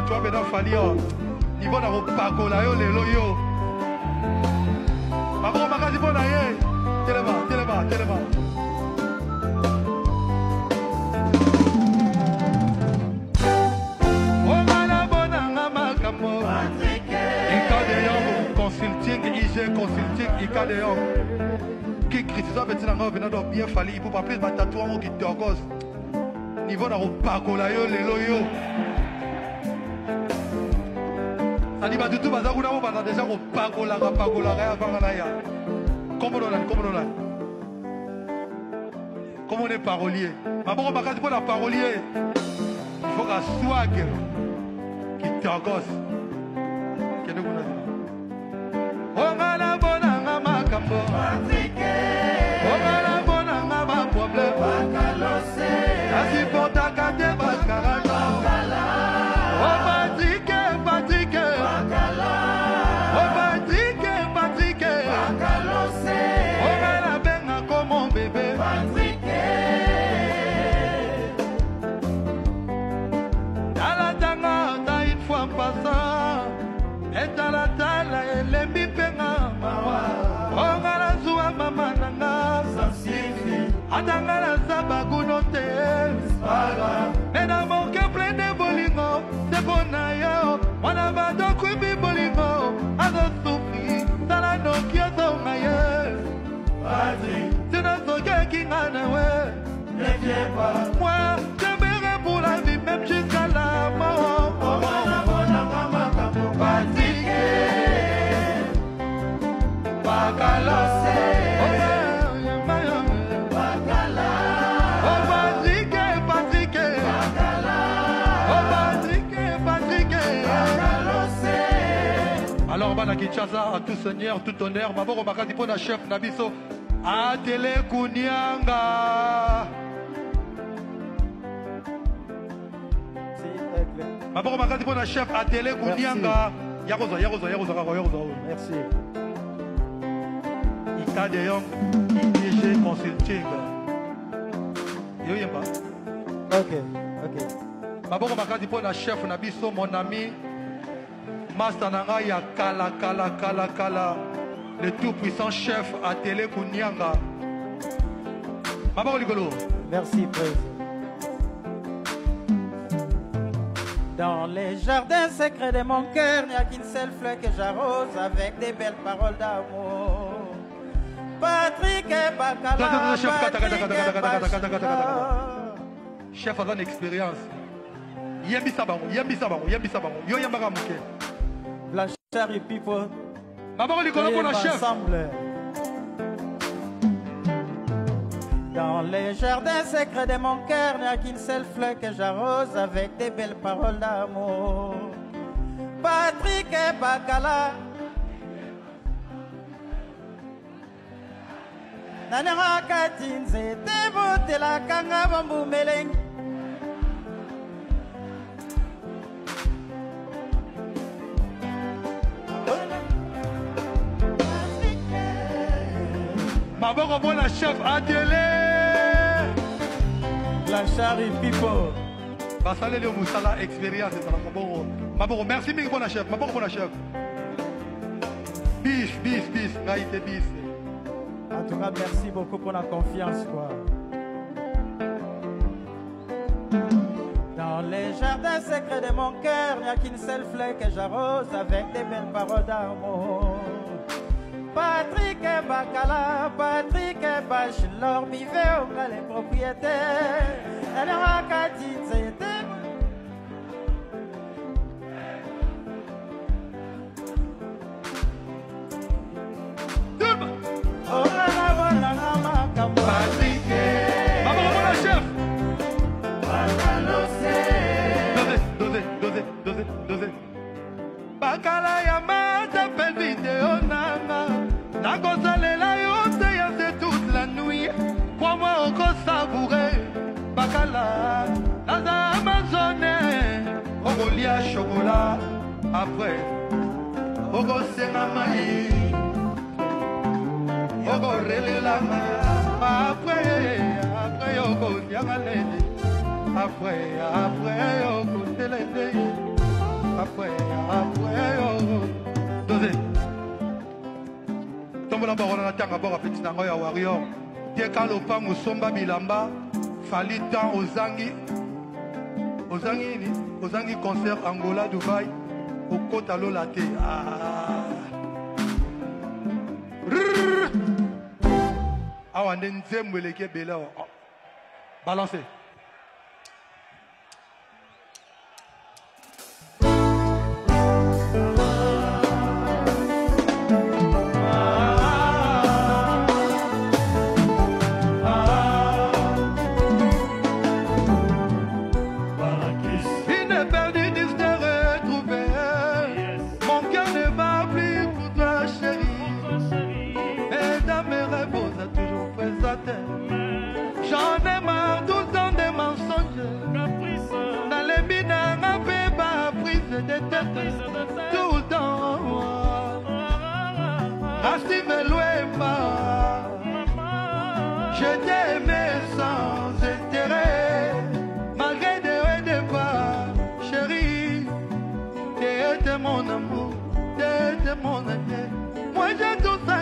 tatouage maintenant fali niveau na kopakola yo lelo yo maboko makasi mpo na ye telema ongana bonanga makambo ikade yo consulting IG consulting ikade yo qui critique betina ngo venant bien fali pour pas plus ba tatouage qui torgos niveau na kopakola yo lelo yo ani ba tutu baza kuna mo bana déjà kopakola ya vanga na ya comment on est parolier maboko bakati pour la parolier il faut qu'à swag qui torgos kende kuna ongala bonanga makambo ongala bonanga ma problème bakalose asipotaka te bakaraka oh Patrick bakala oh Patrick bakalose ongala benga comme mon bébé Patrick talatanga ta une fois passant et talatala elembi penga mawa ongala zuwa mama nanga sensible atanga na sabaguno te mais dans mon cœur plein de bolingo c'est bon ailleurs on a pas de coupi bolingo à de souffrir dans la nokia son ailleurs c'est notre cœur qui n'a ouais ne viens pas moi j'aimerais pour la vie même jusqu'à la mort bakalose alors bana Kinshasa à tout seigneur tout honneur maboko bakati pona chef na biso atele kunyanga maboko bakati pona chef atele kunyanga yakozo merci Ita de Young IG consulting yo yemba ok maboko bakati pona chef na biso mon ami Master Nanga ya kala le tout puissant chef à télé Kounyanga. Maboko Ligolo. Merci président. Dans les jardins secrets de mon cœur, il n'y a qu'une seule fleur que j'arrose avec des belles paroles d'amour. Patrick et Bakala. Chef a une expérience. Yembi Sabango. Yo yambaka muke. Blanchard et Pipo. Maboko Ligolo pour la chef. Dans les jardins secrets de mon cœur, il n'y a qu'une seule fleur que j'arrose avec des belles paroles d'amour. Patrick et Bakala. Nanera Katinze, Tebote la Kanga Bambu Meleng. Maboko pour la chef à télé. Blanchard et Pipo. Basale le Moussala expérience de Maboko. Maboko, merci mille pour la chef. Maboko pour la chef. Bis. Gaïté bis. En tout cas, merci beaucoup pour la confiance, quoi. Dans les jardins secrets de mon cœur, il n'y a qu'une seule fleur que j'arrose avec des belles paroles d'amour. Patrick et Bakala, Patrick et Bachelor, vivez au cas les propriétaires. Elle aura qu'à dire, c'était. Oh, Patrick, maman, mon chef. Dosé. Bakala Yamata, belle vidéo, nana. Nakosalela yote yase toute la nuit. Crois-moi encore savourer. Bakala, Naza Amazone. Ogolia chocolat. Après, Ogo Senamaï. Ogo Rele Lama. Après, Ogo Diamalene. Après, Ogo Telende. tanga boka petit nango ya warrior teka lopango somba bilamba fali temps ozangi concert Angola Dubaï okota lola te awa nde nzembo eleki ebele awa balance J'en ai marre tout le temps des mensonges. Dans les mines, on a fait ma prise de tête tout le temps. Racine Louema, je t'ai aimé sans intérêt, malgré des hauts et des bas, chérie. T'es mon amour, t'es mon ami. Moi j'ai tout ça.